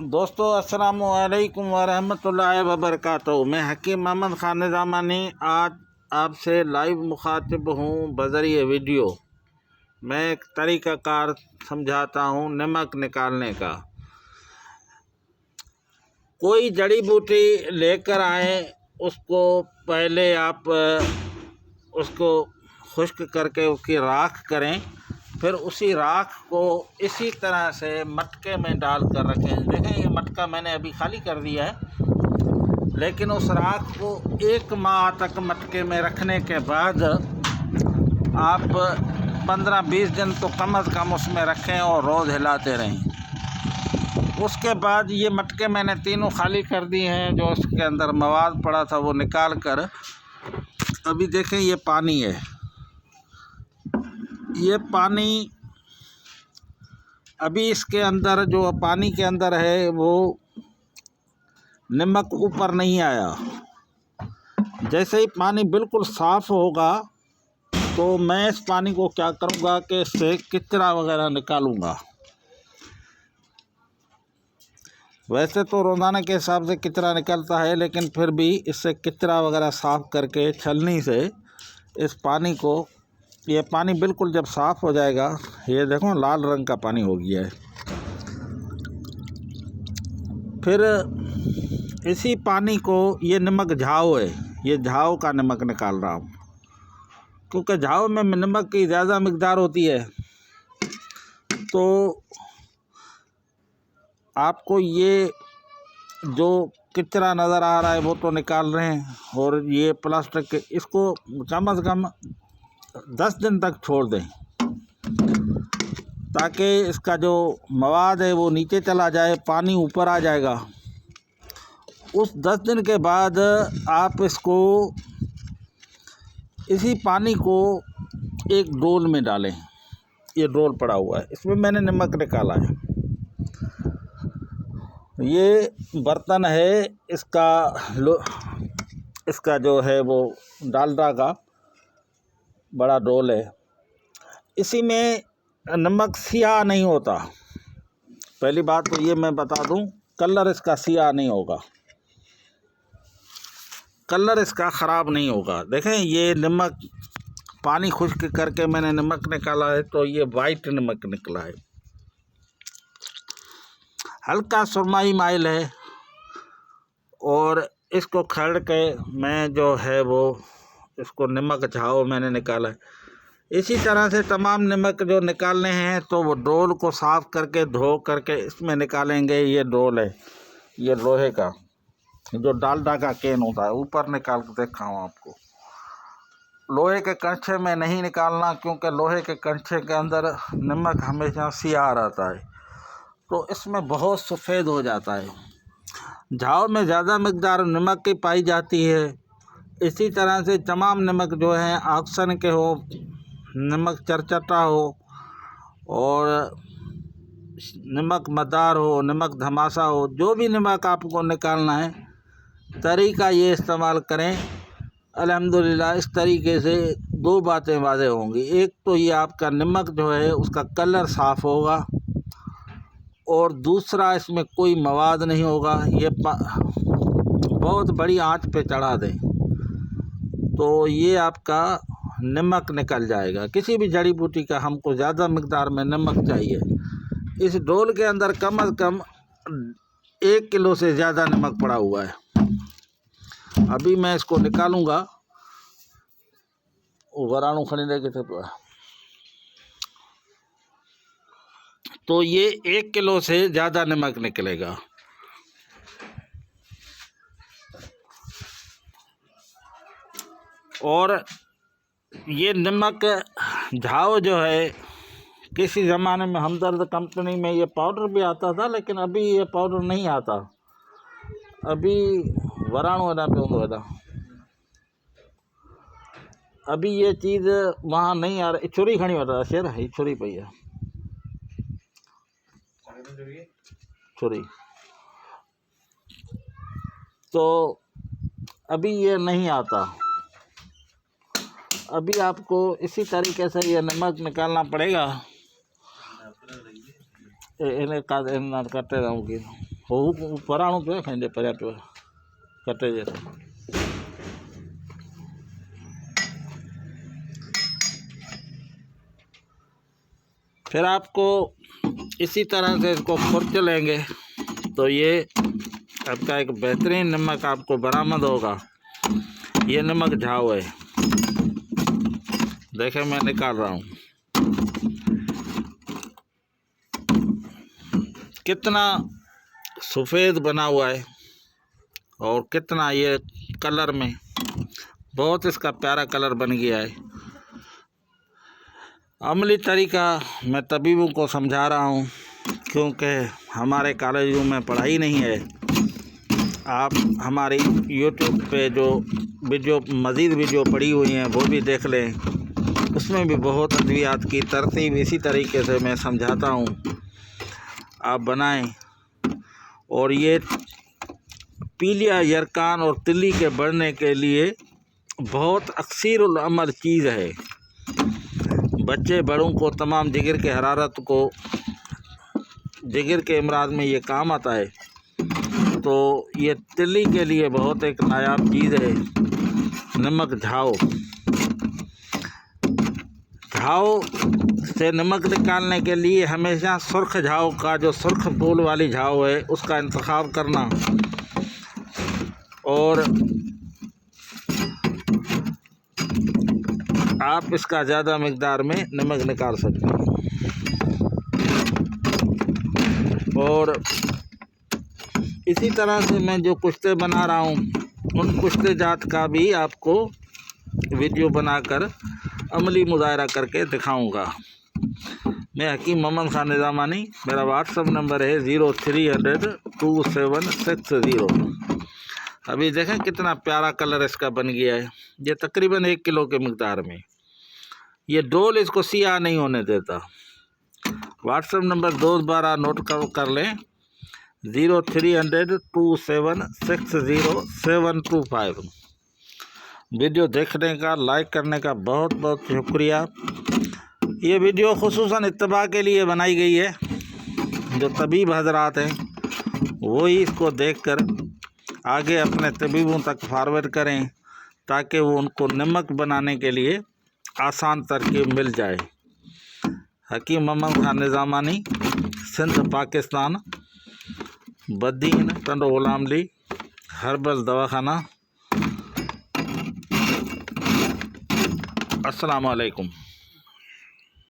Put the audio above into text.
दोस्तों अस्सलामु अलैकुम वरहमतुल्लाहि वबरकातुहू। मैं हकीम मोहम्मद ख़ान निज़ामानी आज आपसे लाइव मुखातिब हूँ बज़रिए वीडियो। मैं एक तरीक़ाकार समझाता हूँ नमक निकालने का। कोई जड़ी बूटी लेकर आए, उसको पहले आप उसको खुश्क करके उसकी राख करें, फिर उसी राख को इसी तरह से मटके में डाल कर रखें। देखें ये मटका मैंने अभी खाली कर दिया है, लेकिन उस राख को 1 माह तक मटके में रखने के बाद आप 15-20 दिन तो कम से कम उसमें रखें और रोज़ हिलाते रहें। उसके बाद ये मटके मैंने तीनों खाली कर दिए हैं। जो उसके अंदर मवाद पड़ा था वो निकाल कर अभी देखें ये पानी है। ये पानी अभी इसके अंदर जो पानी के अंदर है वो नमक ऊपर नहीं आया। जैसे ही पानी बिल्कुल साफ़ होगा तो मैं इस पानी को क्या करूँगा कि इससे कचरा वगैरह निकालूँगा। वैसे तो रोज़ाना के हिसाब से कचरा निकलता है, लेकिन फिर भी इससे कचरा वगैरह साफ़ करके छलनी से इस पानी को, ये पानी बिल्कुल जब साफ़ हो जाएगा, ये देखो लाल रंग का पानी हो गया है, फिर इसी पानी को, ये नमक झाव है, ये झाव का नमक निकाल रहा हूँ, क्योंकि झाव में नमक की ज़्यादा मिक़दार होती है। तो आपको ये जो कचरा नज़र आ रहा है वो तो निकाल रहे हैं, और ये प्लास्टिक के, इसको कम से कम 10 दिन तक छोड़ दें ताकि इसका जो मवाद है वो नीचे चला जाए, पानी ऊपर आ जाएगा। उस 10 दिन के बाद आप इसको, इसी पानी को एक डोल में डालें। ये डोल पड़ा हुआ है, इसमें मैंने नमक निकाला है। ये बर्तन है, इसका जो है वो डालडा का बड़ा डोल है। इसी में नमक सियाह नहीं होता। पहली बात तो ये मैं बता दूं, कलर इसका सियाह नहीं होगा, कलर इसका ख़राब नहीं होगा। देखें ये नमक, पानी खुश्क करके मैंने नमक निकाला है, तो ये वाइट नमक निकला है। हल्का सुरमई माइल है, और इसको खरड़ के मैं जो है वो इसको नमक झाओ मैंने निकाला है। इसी तरह से तमाम नमक जो निकालने हैं तो वो डोल को साफ़ करके धो करके इसमें निकालेंगे। ये डोल है, ये लोहे का, जो डालडा का कैन होता है, ऊपर निकाल के देखा हूँ आपको। लोहे के कंचे में नहीं निकालना, क्योंकि लोहे के कंचे के अंदर नमक हमेशा सियाह रहता है, तो इसमें बहुत सफ़ेद हो जाता है। झाव में ज़्यादा मिक़दार नमक की पाई जाती है। इसी तरह से तमाम नमक जो हैं, ऑक्सन के हो, नमक चरचटा हो, और नमक मदार हो, नमक धमासा हो, जो भी नमक आपको निकालना है, तरीक़ा ये इस्तेमाल करें। अल्हम्दुलिल्लाह इस तरीके से 2 बातें वाज़ेह होंगी। एक तो ये आपका नमक जो है उसका कलर साफ़ होगा, और दूसरा इसमें कोई मवाद नहीं होगा। ये बहुत बड़ी आंच पे चढ़ा दें तो ये आपका नमक निकल जाएगा। किसी भी जड़ी बूटी का हमको ज़्यादा मिक़दार में नमक चाहिए। इस डोल के अंदर कम से कम 1 किलो से ज़्यादा नमक पड़ा हुआ है। अभी मैं इसको निकालूँगा। वराणु खरीदे के थे, तो ये 1 किलो से ज़्यादा नमक निकलेगा। और ये नमक झाव जो है, किसी ज़माने में हमदर्द कंपनी में ये पाउडर भी आता था, लेकिन अभी ये पाउडर नहीं आता। अभी वराणु वाला पे होता, अभी ये चीज़ वहाँ नहीं आ रही। छुरी खड़ी होता शेर है, छुरी पई है, छुरी। तो अभी ये नहीं आता। अभी आपको इसी तरीके से ये नमक निकालना पड़ेगा। इन्हें करते रहूँगी। वो पराणु पे फेंदे पर्या पे कटे जैसे। फिर आपको इसी तरह से इसको खुरच लेंगे तो ये आपका एक बेहतरीन नमक आपको बरामद होगा। ये नमक झाव है, देखें मैं निकाल रहा हूँ कितना सफ़ेद बना हुआ है और कितना ये कलर में बहुत इसका प्यारा कलर बन गया है। अमली तरीका मैं तबीबों को समझा रहा हूँ क्योंकि हमारे कॉलेजों में पढ़ाई नहीं है। आप हमारी यूट्यूब पे जो मज़ीद वीडियो पड़ी हुई हैं वो भी देख लें, उसमें भी बहुत अद्वियात की तरतीब इसी तरीके से मैं समझाता हूँ, आप बनाएं। और ये पीलिया, यरकान और तिल्ली के बढ़ने के लिए बहुत अक्सीरुल अमल चीज़ है। बच्चे बड़ों को तमाम जिगर के हरारत को, जिगर के अमराज में ये काम आता है। तो ये तिल्ली के लिए बहुत एक नायाब चीज़ है नमक झाव। झाव से नमक निकालने के लिए हमेशा सुर्ख झाव का, जो सुर्ख फूल वाली झाव है, उसका इंतखाब करना और आप इसका ज़्यादा मिक़दार में नमक निकाल सकते हैं। और इसी तरह से मैं जो कुश्ते बना रहा हूँ उन कुश्ते जात का भी आपको वीडियो बनाकर अमली मुज़ाहरा करके दिखाऊंगा। मैं हकीम मोहम्मद खान निज़ामानी, मेरा व्हाट्सअप नंबर है 03002760। अभी देखें कितना प्यारा कलर इसका बन गया है। ये तकरीबन 1 किलो के मिक़दार में। ये डोल इसको सियाह नहीं होने देता। व्हाट्सअप नंबर दोबारा नोट कर लें 03002760725। वीडियो देखने का, लाइक करने का बहुत बहुत शुक्रिया। ये वीडियो खुसूसन इत्तबा के लिए बनाई गई है। जो तबीब हजरात हैं वही इसको देखकर आगे अपने तबीबों तक फॉरवर्ड करें ताकि वो उनको नमक बनाने के लिए आसान तरकीब मिल जाए। हकीम मोहम्मद खान निज़ामानी, सिंध पाकिस्तान, बदीन टंडो गुलाम ली हर्बल दवाखाना। अस्सलामु अलैकुम।